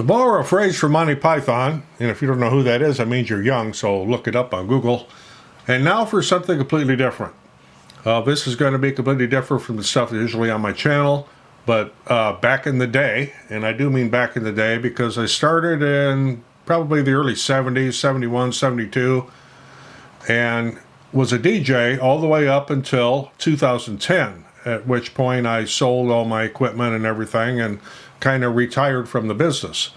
borrow a phrase from Monty Python, and if you don't know who that is, that means you're young, so look it up on Google. And now for something completely different. This is going to be completely different from the stuff that's usually on my channel, but back in the day, and I do mean back in the day because I started in probably the early 70s, 71, 72, and was a DJ all the way up until 2010, at which point I sold all my equipment and everything and kind of retired from the business.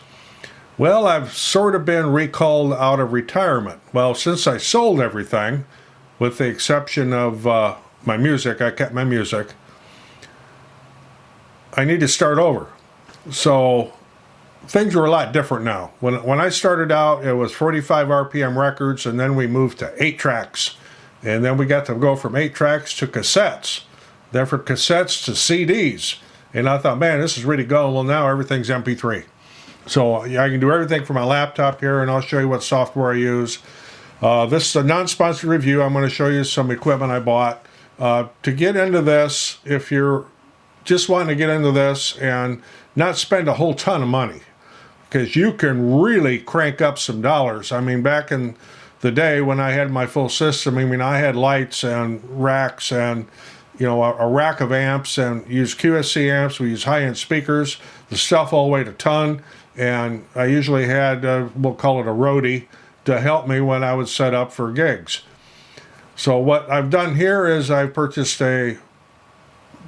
Well, I've sort of been recalled out of retirement. Well, since I sold everything, with the exception of my music, I kept my music, I need to start over. So things are a lot different now. When I started out, it was 45 RPM records, and then we moved to 8 tracks. And then we got to go from 8 tracks to cassettes. Then from cassettes to CDs. And I thought, man, this is really going. Well, now everything's MP3. So I can do everything from my laptop here, and I'll show you what software I use. This is a non-sponsored review. I'm going to show you some equipment I bought. To get into this, if you're just wanting to get into this and not spend a whole ton of money, because you can really crank up some dollars. I mean, back in the day when I had my full system, I mean, I had lights and racks and a rack of amps, and use QSC amps. We use high-end speakers, the stuff all weighed a ton, and I usually had, we'll call it a roadie, to help me when I would set up for gigs. So what I've done here is I've purchased a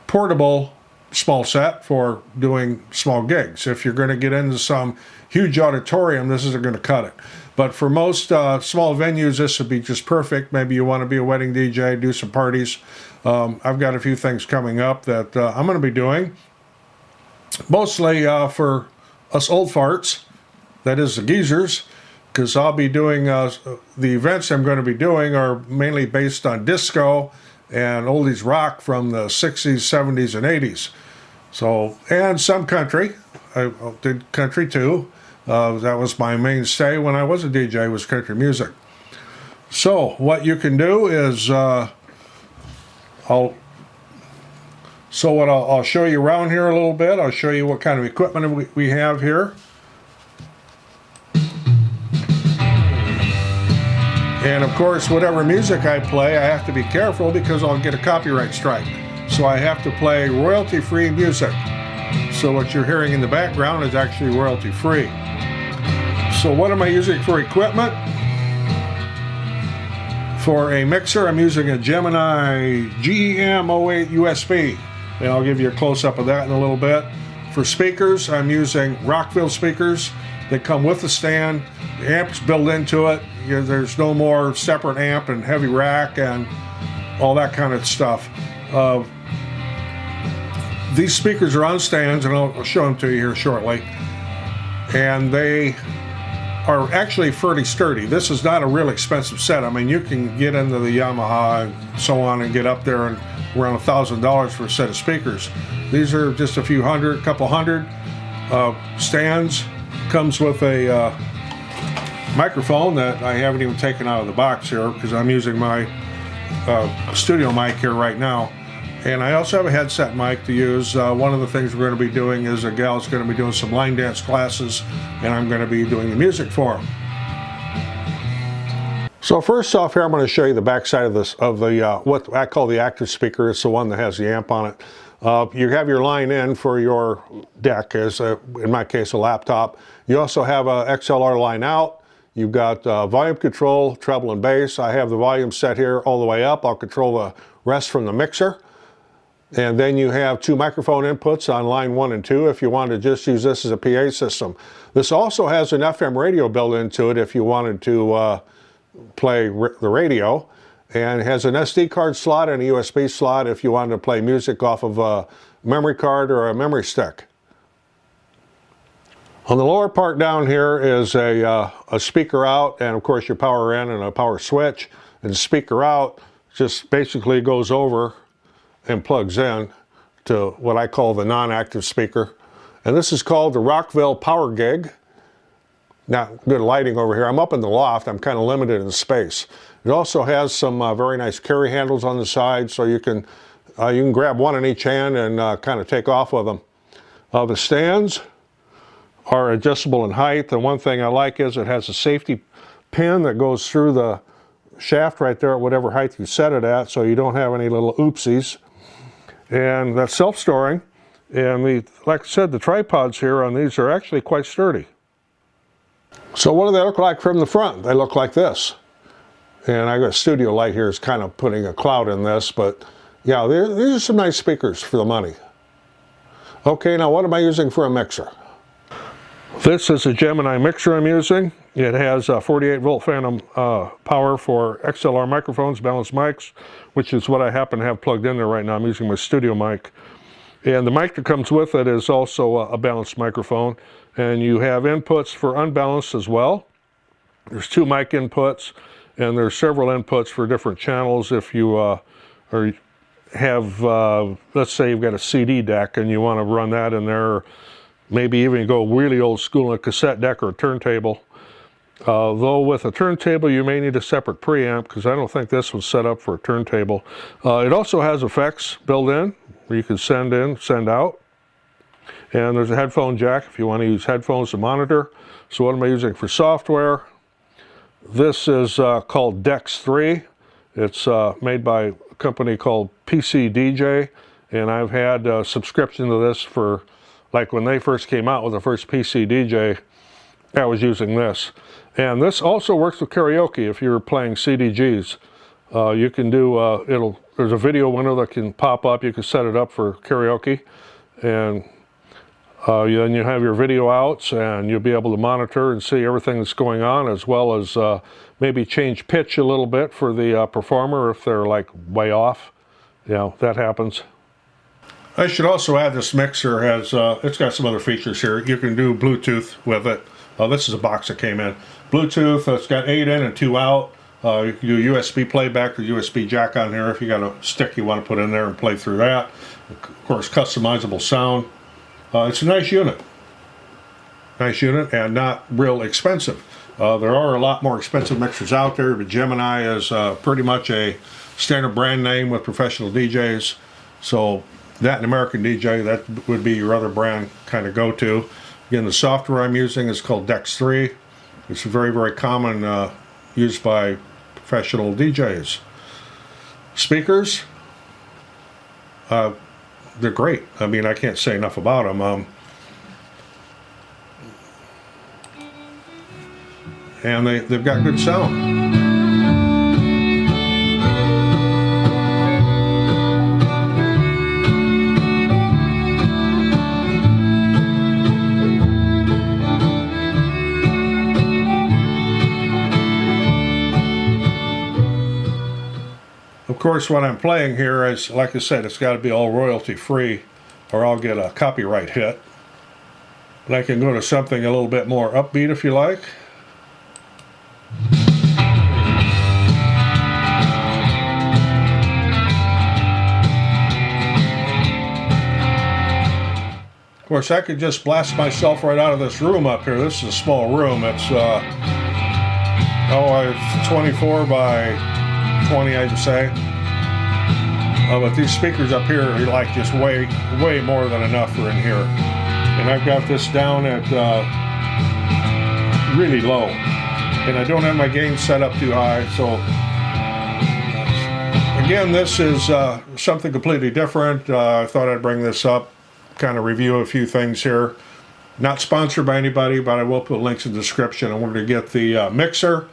portable small set for doing small gigs. If you're going to get into some huge auditorium, this isn't going to cut it. But for most small venues, this would be just perfect. Maybe you want to be a wedding DJ, do some parties. I've got a few things coming up that I'm going to be doing. Mostly for us old farts, that is the geezers, because I'll be doing, the events I'm going to be doing are mainly based on disco and oldies rock from the 60s, 70s, and 80s. So, and some country. I did country too. That was my mainstay when I was a DJ, was country music. So what you can do is I'll show you around here a little bit. I'll show you what kind of equipment we have here. And of course, whatever music I play, I have to be careful because I'll get a copyright strike. So I have to play royalty-free music. So what you're hearing in the background is actually royalty-free. So what am I using for equipment? For a mixer, I'm using a Gemini GEM08 USB. And I'll give you a close-up of that in a little bit. For speakers, I'm using Rockville speakers. They come with the stand. The amp's built into it. There's no more separate amp and heavy rack and all that kind of stuff. These speakers are on stands, and I'll show them to you here shortly. And they are actually pretty sturdy. This is not a real expensive set. I mean, you can get into the Yamaha and so on and get up there and around $1,000 for a set of speakers. These are just a few hundred, couple hundred stands. Comes with a microphone that I haven't even taken out of the box here because I'm using my studio mic here right now. And I also have a headset mic to use. One of the things we're going to be doing is a gal's going to be doing some line dance classes, and I'm going to be doing the music for them. So first off here, I'm going to show you the back side of this, what I call the active speaker. It's the one that has the amp on it. You have your line in for your deck, as in my case a laptop. You also have a XLR line out. You've got volume control, treble and bass. I have the volume set here all the way up. I'll control the rest from the mixer. And then you have 2 microphone inputs on line 1 and 2 if you wanted to just use this as a PA system. This also has an FM radio built into it if you wanted to play the radio. And it has an SD card slot and a USB slot if you wanted to play music off of a memory card or a memory stick. On the lower part down here is a speaker out, and of course your power in and a power switch. And speaker out just basically goes over and plugs in to what I call the non-active speaker. And this is called the Rockville Power Gig. Now, good lighting over here. I'm up in the loft. I'm kind of limited in space. It also has some very nice carry handles on the side, so you can grab one in each hand and kind of take off with them. The stands are adjustable in height. And one thing I like is it has a safety pin that goes through the shaft right there at whatever height you set it at, so you don't have any little oopsies. And that's self-storing. And like I said, the tripods here on these are actually quite sturdy. So what do they look like from the front? They look like this. And I got a studio light here is kind of putting a cloud in this, but yeah, these are some nice speakers for the money. Okay, now what am I using for a mixer? This is a Gemini mixer I'm using. It has 48 volt phantom power for XLR microphones, balanced mics, which is what I happen to have plugged in there right now. I'm using my studio mic. And the mic that comes with it is also a balanced microphone. And you have inputs for unbalanced as well. There's 2 mic inputs, and there's several inputs for different channels. If you have, let's say you've got a CD deck and you want to run that in there, or maybe even go really old school, a cassette deck or a turntable. Though with a turntable you may need a separate preamp, because I don't think this was set up for a turntable. It also has effects built in where you can send in, send out. And there's a headphone jack if you want to use headphones to monitor. So what am I using for software? This is called Dex 3. It's made by a company called DJ, and I've had a subscription to this for, like when they first came out with the first DJ, I was using this. And this also works with karaoke if you're playing CDGs. You can do, there's a video window that can pop up. You can set it up for karaoke. And then you have your video outs, and you'll be able to monitor and see everything that's going on, as well as maybe change pitch a little bit for the performer if they're like way off. You know, that happens. I should also add this mixer has, it's got some other features here. You can do Bluetooth with it. This is a box that came in. Bluetooth, it's got 8 in and 2 out. You can do USB playback or USB jack on here if you got a stick you want to put in there and play through that. Of course, customizable sound. It's a nice unit. Nice unit and not real expensive. There are a lot more expensive mixers out there, but Gemini is pretty much a standard brand name with professional DJs. So that and American DJ, that would be your other brand kind of go-to. Again, the software I'm using is called Dex 3. It's very, very common, used by professional DJs. Speakers, they're great. I mean, I can't say enough about them. And they've got good sound. Of course, what I'm playing here is, like I said, it's got to be all royalty free or I'll get a copyright hit. But I can go to something a little bit more upbeat if you like. Of course, I could just blast myself right out of this room up here. This is a small room. It's, it's 24 by 20, I'd say. But these speakers up here are like just way more than enough for in here. And I've got this down at really low. And I don't have my gain set up too high. So again, this is something completely different. I thought I'd bring this up, kind of review a few things here. Not sponsored by anybody, but I will put links in the description. I wanted to get the mixer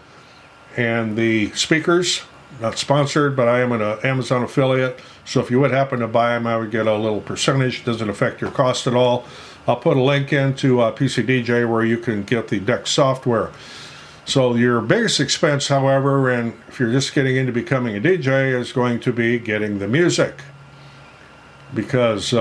and the speakers. Not sponsored, but I am an Amazon affiliate, so if you would happen to buy them, I would get a little percentage. It doesn't affect your cost at all. I'll put a link into DJ where you can get the Dex software. So your biggest expense, however, and if you're just getting into becoming a DJ, is going to be getting the music, because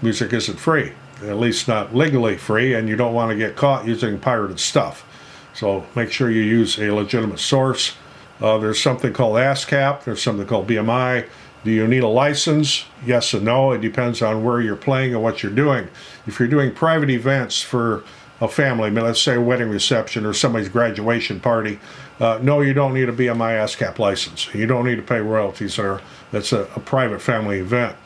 music isn't free, at least not legally free, and you don't want to get caught using pirated stuff. So make sure you use a legitimate source. There's something called ASCAP, there's something called BMI. Do you need a license? Yes and no. It depends on where you're playing and what you're doing. If you're doing private events for a family, let's say a wedding reception or somebody's graduation party, no, you don't need a BMI ASCAP license. You don't need to pay royalties there. That's a private family event.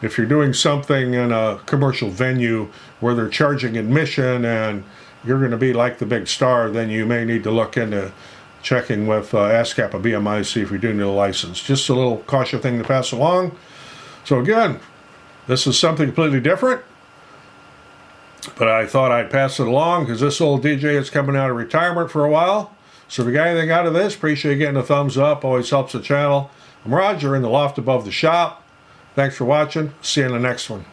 if you're doing something in a commercial venue where they're charging admission and you're going to be like the big star, then you may need to look into checking with ASCAP and BMI, see if you do need a license. Just a little caution thing to pass along. So again, this is something completely different, but I thought I'd pass it along because this old DJ is coming out of retirement for a while. So if you got anything out of this, appreciate getting a thumbs up. Always helps the channel. I'm Roger in the loft above the shop. Thanks for watching. See you in the next one.